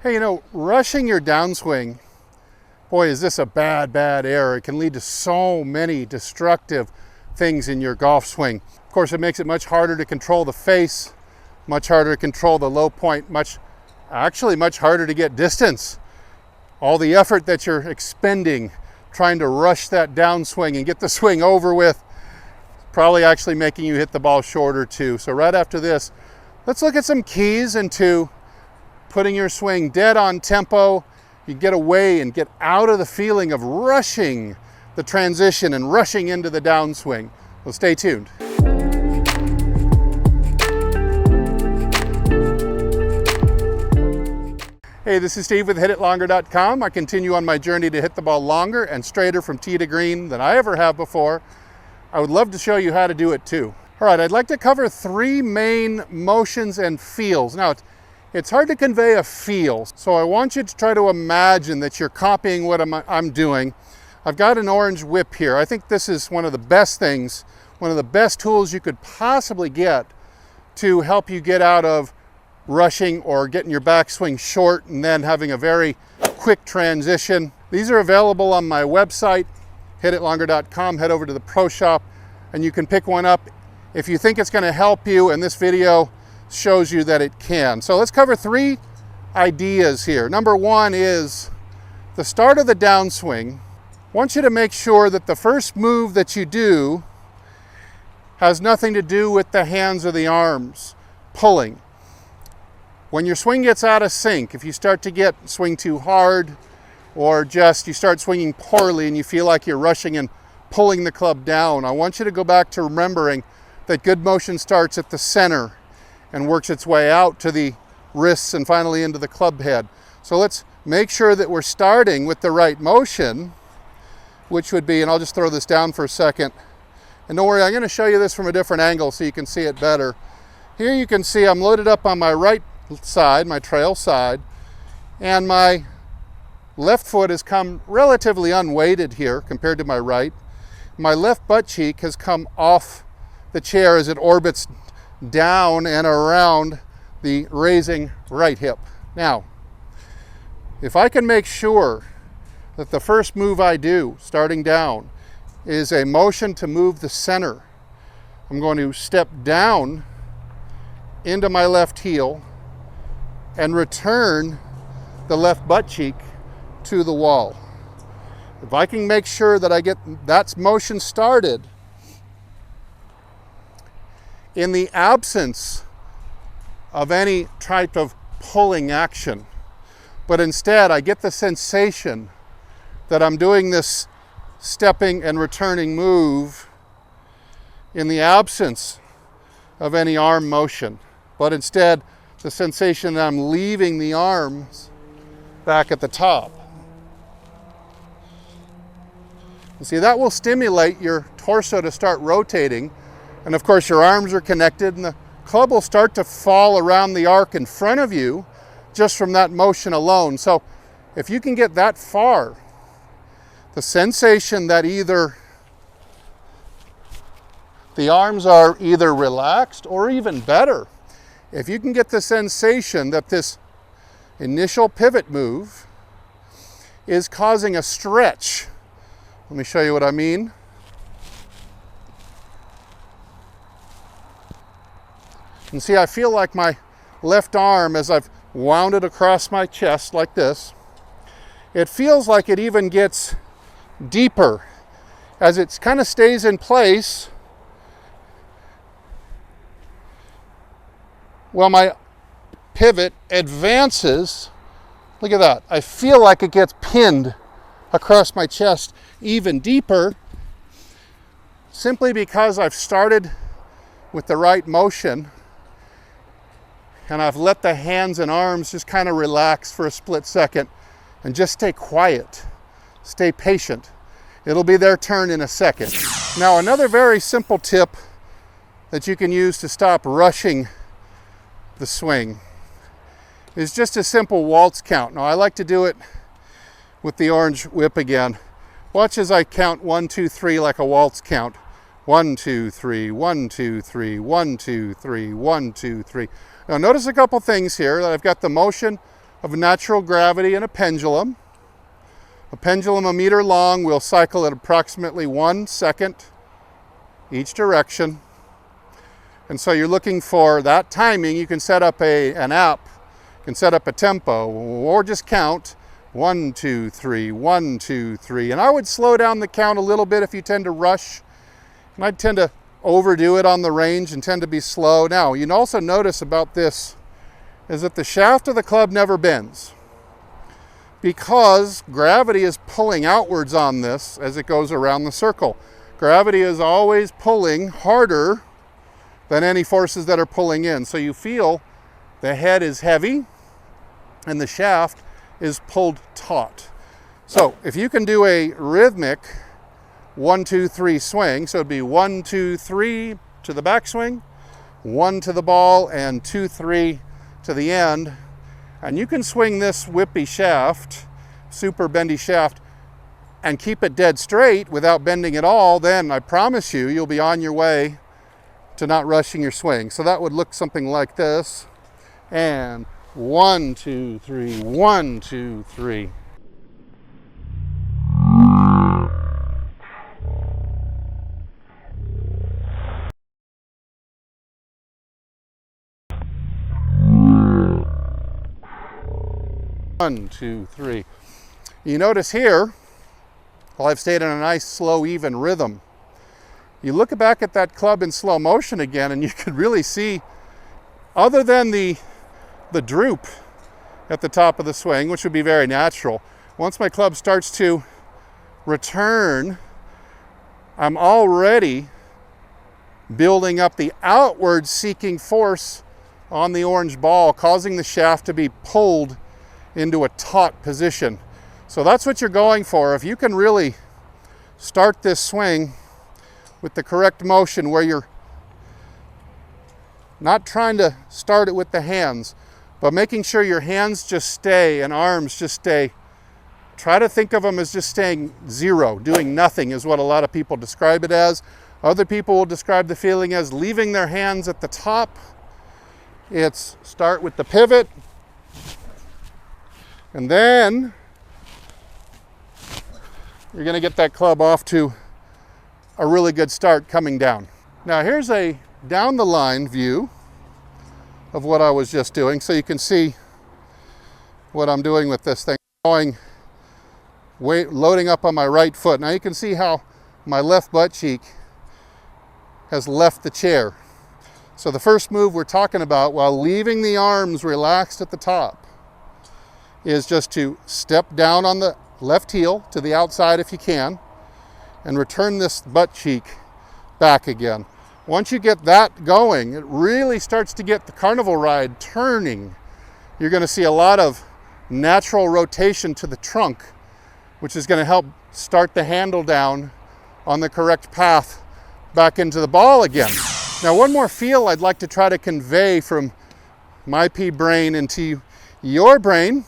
Hey, rushing your downswing, boy, is this a bad error. It can lead to so many destructive things in your golf swing. Of course, it makes it much harder to control the face, much harder to control the low point, much harder to get distance. All the effort that you're expending trying to rush that downswing and get the swing over with, probably actually making you hit the ball shorter too. So right after this, let's look at some keys into putting your swing dead on tempo. You get away and get out of the feeling of rushing the transition and rushing into the downswing. Well, stay tuned. Hey, this is Steve with HitItLonger.com. I continue on my journey to hit the ball longer and straighter from tee to green than I ever have before. I would love to show you how to do it too. All right, I'd like to cover three main motions and feels. Now, it's hard to convey a feel, so I want you to try to imagine that you're copying what I'm doing. I've got an orange whip here. I think this is one of the best things, one of the best tools you could possibly get to help you get out of rushing or getting your backswing short and then having a very quick transition. These are available on my website, HitItLonger.com. Head over to the Pro Shop and you can pick one up if you think it's going to help you, and this video shows you that it can. So let's cover three ideas here. Number one is the start of the downswing. I want you to make sure that the first move that you do has nothing to do with the hands or the arms pulling. When your swing gets out of sync, if you start to swing too hard, or just you start swinging poorly and you feel like you're rushing and pulling the club down, I want you to go back to remembering that good motion starts at the center and works its way out to the wrists and finally into the club head. So let's make sure that we're starting with the right motion, which would be, and I'll just throw this down for a second. And don't worry, I'm going to show you this from a different angle so you can see it better. Here you can see I'm loaded up on my right side, my trail side, and my left foot has come relatively unweighted here compared to my right. My left butt cheek has come off the chair as it orbits down and around the raising right hip. Now, if I can make sure that the first move I do, starting down, is a motion to move the center, I'm going to step down into my left heel and return the left butt cheek to the wall. If I can make sure that I get that motion started in the absence of any type of pulling action, but instead I get the sensation that I'm doing this stepping and returning move in the absence of any arm motion, but instead the sensation that I'm leaving the arms back at the top. You see, that will stimulate your torso to start rotating, and of course your arms are connected and the club will start to fall around the arc in front of you just from that motion alone. So if you can get that far, the sensation that either the arms are either relaxed, or even better, if you can get the sensation that this initial pivot move is causing a stretch. Let me show you what I mean. And see, I feel like my left arm, as I've wound it across my chest like this, it feels like it even gets deeper as it kind of stays in place while my pivot advances. Look at that. I feel like it gets pinned across my chest even deeper, simply because I've started with the right motion and I've let the hands and arms just kind of relax for a split second and just stay quiet, stay patient. It'll be their turn in a second. Now, another very simple tip that you can use to stop rushing the swing is just a simple waltz count. Now, I like to do it with the orange whip again. Watch as I count 1, 2, 3 like a waltz count. 1, 2, 3, 1, 2, 3, 1, 2, 3, 1, 2, 3. Now notice a couple things here. That I've got the motion of natural gravity and a pendulum. A pendulum a meter long will cycle at approximately 1 second each direction. And so you're looking for that timing. You can set up an app, you can set up a tempo, or just count 1, 2, 3, 1, 2, 3. And I would slow down the count a little bit if you tend to rush. And I tend to overdo it on the range and tend to be slow. Now, you can also notice about this is that the shaft of the club never bends because gravity is pulling outwards on this as it goes around the circle. Gravity is always pulling harder than any forces that are pulling in. So you feel the head is heavy and the shaft is pulled taut. So if you can do a rhythmic 1, 2, 3 swing, so it'd be 1, 2, 3 to the backswing, 1 to the ball, and 2, 3 to the end. And you can swing this whippy shaft, super bendy shaft, and keep it dead straight without bending at all, then I promise you, you'll be on your way to not rushing your swing. So that would look something like this. And 1, 2, 3, 1, 2, 3. One, two, three. You notice here, well, I've stayed in a nice, slow, even rhythm. You look back at that club in slow motion again, and you could really see, other than the droop at the top of the swing, which would be very natural, once my club starts to return, I'm already building up the outward seeking force on the orange ball, causing the shaft to be pulled into a taut position. So that's what you're going for. If you can really start this swing with the correct motion where you're not trying to start it with the hands, but making sure your hands just stay and arms just stay. Try to think of them as just staying zero, doing nothing is what a lot of people describe it as. Other people will describe the feeling as leaving their hands at the top. It's start with the pivot, and then you're going to get that club off to a really good start coming down. Now here's a down the line view of what I was just doing, so you can see what I'm doing with this thing. Going, loading up on my right foot. Now you can see how my left butt cheek has left the chair. So the first move we're talking about, while leaving the arms relaxed at the top, is just to step down on the left heel to the outside if you can, and return this butt cheek back again. Once you get that going, it really starts to get the carnival ride turning. You're going to see a lot of natural rotation to the trunk, which is going to help start the handle down on the correct path back into the ball again. Now, one more feel I'd like to try to convey from my pea brain into your brain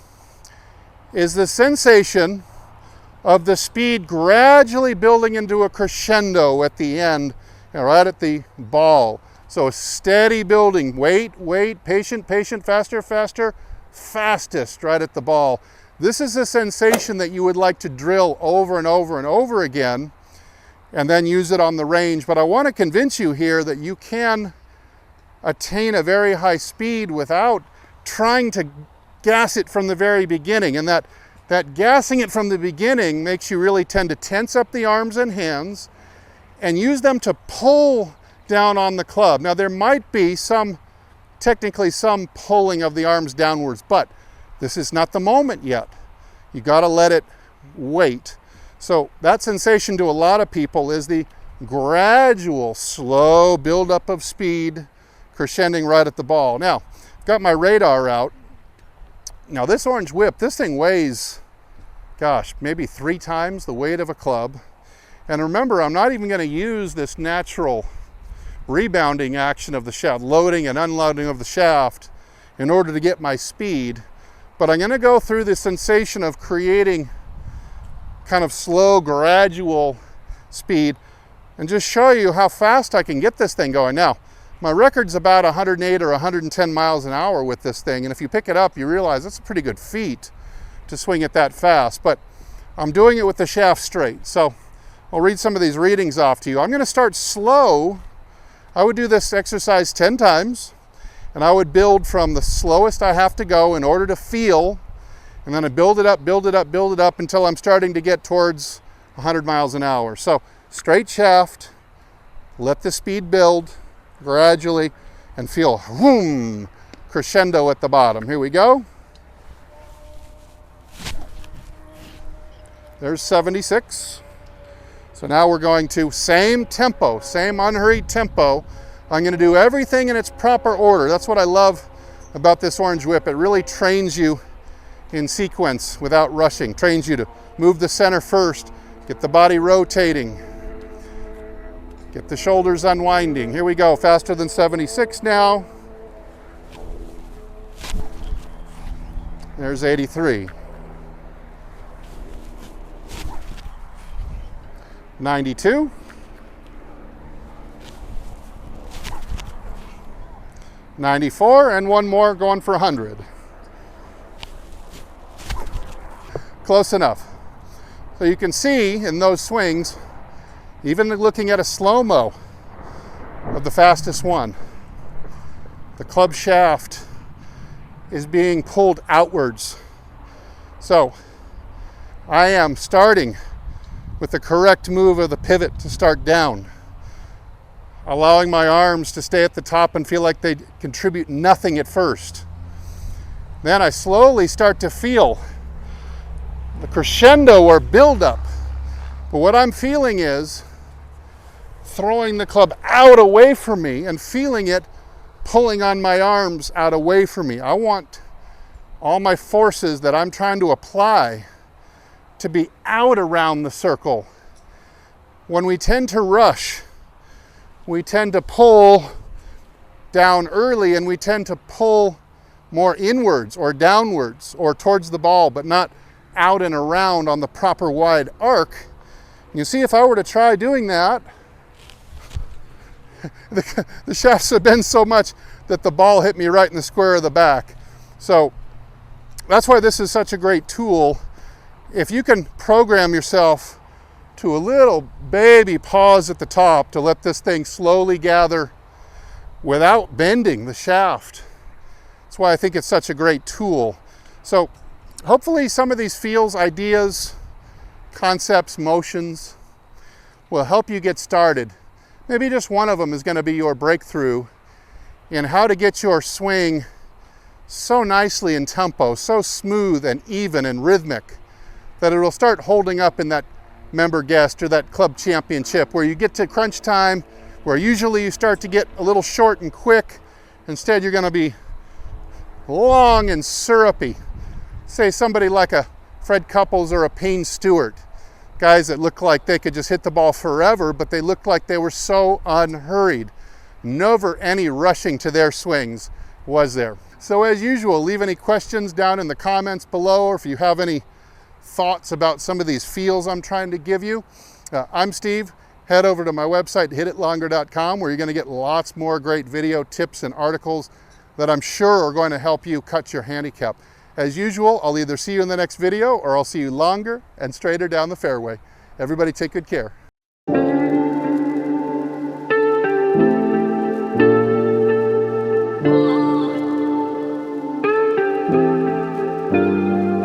is the sensation of the speed gradually building into a crescendo at the end, right at the ball. So a steady building, wait, patient, faster, fastest right at the ball. This is a sensation that you would like to drill over and over and over again, and then use it on the range. But I want to convince you here that you can attain a very high speed without trying to gas it from the very beginning. And that gassing it from the beginning makes you really tend to tense up the arms and hands and use them to pull down on the club. Now there might be technically some pulling of the arms downwards, but this is not the moment yet. You got to let it wait. So that sensation to a lot of people is the gradual, slow buildup of speed, crescending right at the ball. Now, I've got my radar out. Now this orange whip, this thing weighs, gosh, maybe 3 times the weight of a club. And remember, I'm not even going to use this natural rebounding action of the shaft, loading and unloading of the shaft in order to get my speed. But I'm going to go through the sensation of creating kind of slow, gradual speed and just show you how fast I can get this thing going. Now, My record's about 108 or 110 miles an hour with this thing, and if you pick it up, you realize it's a pretty good feat to swing it that fast, but I'm doing it with the shaft straight. So I'll read some of these readings off to you. I'm gonna start slow. I would do this exercise 10 times, and I would build from the slowest I have to go in order to feel, and then I build it up, build it up, build it up until I'm starting to get towards 100 miles an hour. So straight shaft, let the speed build gradually, and feel whoom, crescendo at the bottom. Here we go. There's 76. So now we're going to same tempo, same unhurried tempo. I'm going to do everything in its proper order. That's what I love about this orange whip. It really trains you in sequence without rushing. Trains you to move the center first, get the body rotating, get the shoulders unwinding. Here we go, faster than 76 now. There's 83. 92. 94, and one more going for 100. Close enough. So you can see in those swings, even looking at a slow-mo of the fastest one, the club shaft is being pulled outwards. So I am starting with the correct move of the pivot to start down, allowing my arms to stay at the top and feel like they contribute nothing at first. Then I slowly start to feel the crescendo or build-up. But what I'm feeling is throwing the club out away from me and feeling it pulling on my arms out away from me. I want all my forces that I'm trying to apply to be out around the circle. When we tend to rush, we tend to pull down early, and we tend to pull more inwards or downwards or towards the ball, but not out and around on the proper wide arc. You see, if I were to try doing that, the shafts have bent so much that the ball hit me right in the square of the back. So that's why this is such a great tool. If you can program yourself to a little baby pause at the top to let this thing slowly gather without bending the shaft, that's why I think it's such a great tool. So hopefully some of these feels, ideas, concepts, motions will help you get started. Maybe just one of them is going to be your breakthrough in how to get your swing so nicely in tempo, so smooth and even and rhythmic, that it will start holding up in that member guest or that club championship, where you get to crunch time, where usually you start to get a little short and quick. Instead, you're going to be long and syrupy. Say somebody like a Fred Couples or a Payne Stewart, guys that look like they could just hit the ball forever, but they looked like they were so unhurried. Never any rushing to their swings, was there? So as usual, leave any questions down in the comments below, or if you have any thoughts about some of these feels I'm trying to give you. I'm Steve. Head over to my website, hititlonger.com, where you're going to get lots more great video tips and articles that I'm sure are going to help you cut your handicap. As usual, I'll either see you in the next video or I'll see you longer and straighter down the fairway. Everybody take good care.